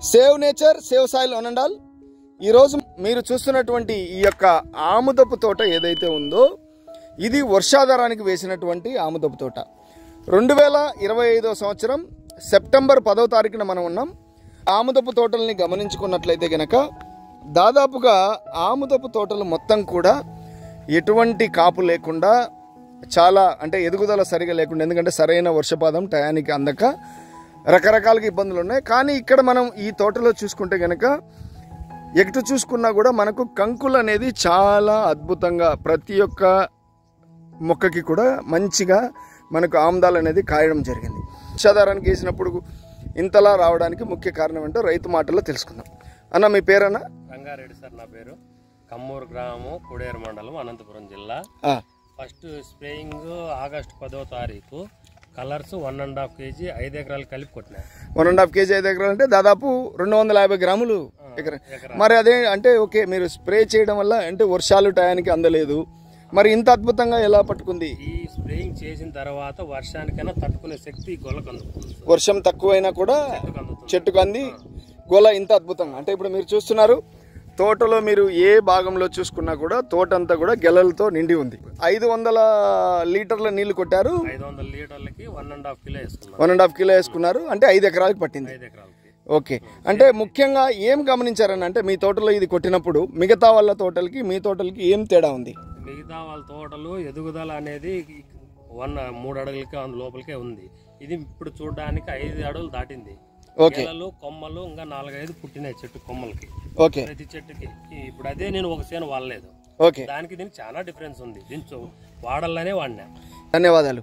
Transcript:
Save nature save soil one and all. ఈరోజు మీరు చూస్తున్నటువంటి ఈ యొక్క ఆముదపు తోట ఏదైతే ఉందో ఇది వర్షాధారానికి వేసినటువంటి ఆముదపు తోట. 2025 సంవత్సరం సెప్టెంబర్ 10వ తారీఖున మనం ఉన్నాం. ఆముదపు తోటల్ని గమనించుకున్నట్లయితే గనక దాదాపుగా ఆముదపు తోటలు మొత్తం కూడా ఎటువంటి కాపు లేకుండా, చాలా అంటే ఎదుగుదల సరిగా లేకుండా, ఎందుకంటే సరైన వర్షపాతం టయానికి అందక రకరకాలుగా ఇబ్బందులు ఉన్నాయి. కానీ ఇక్కడ మనం ఈ తోటలో చూసుకుంటే కనుక ఎటు చూసుకున్నా కూడా మనకు కంకులు అనేది చాలా అద్భుతంగా ప్రతి ఒక్క మొక్కకి కూడా మంచిగా మనకు ఆముదాలు అనేది కాయడం జరిగింది. వర్షాధారానికి వేసినప్పుడు ఇంతలా రావడానికి ముఖ్య కారణం ఏంటో రైతు మాటల్లో తెలుసుకుందాం. అన్న మీ పేరన్నా? రంగారెడ్డి సార్ నా పేరు. కమ్మూరు గ్రామం, కుడేరు మండలం, అనంతపురం జిల్లా. ఫస్ట్ స్ప్రేయింగ్ ఆగస్టు 10వ తారీఖు. కలర్స్ 1.5 kg 5 ఎకరాలు కలిపి కొట్టినా. 1.5 kg 5 ఎకరాలు అంటే దాదాపు 250 గ్రాములు ఎకరం. మరి అదే అంటే ఓకే, మీరు స్ప్రే చేయడం వల్ల అంటే వర్షాలు టయానికి అందలేదు, మరి ఇంత అద్భుతంగా ఎలా పట్టుకుంది? ఈ స్ప్రేయింగ్ చేసిన తర్వాత వర్షానికైనా తట్టుకునే శక్తి గొలకు అందుతుంది. వర్షం తక్కువైనా కూడా చెట్టుకు అంది గొల ఇంత అద్భుతంగా. అంటే ఇప్పుడు మీరు చూస్తున్నారు తోటలో, మీరు ఏ భాగంలో చూసుకున్నా కూడా తోట అంతా కూడా గెలలతో నిండి ఉంది. 500 లీటర్ల నీళ్లు కొట్టారు. 500 లీటర్లకి 1.5 కిలో వేసుకున్నారు. 1.5 కిలో వేసుకున్నారు అంటే 5 ఎకరాలకు పట్టింది. 5 ఎకరాలకి. ఓకే, అంటే ముఖ్యంగా ఏం గమనించారని అంటే మీ తోటలో ఇది కొట్టినప్పుడు మిగతా వాళ్ళ తోటలకి మీ తోటలకి ఏం తేడా ఉంది? మిగతా వాళ్ళ తోటలు ఎదుగుదల అనేది 3 అడుగులకి లోపలికే ఉంది. ఇది ఇప్పుడు చూడడానికి 5 అడుగులు దాటింది. గెలలు, కొమ్మలు ఇంకా 4-5 పుట్టినాయి చెట్టు కొమ్మలకి. ఓకే, ప్రతి చెట్టుకి. ఇప్పుడు అదే నేను ఒక సేను వాడలేదు. ఓకే, దానికి దీనికి చాలా డిఫరెన్స్ ఉంది. దీని వాడాలనే వాడినా. ధన్యవాదాలు.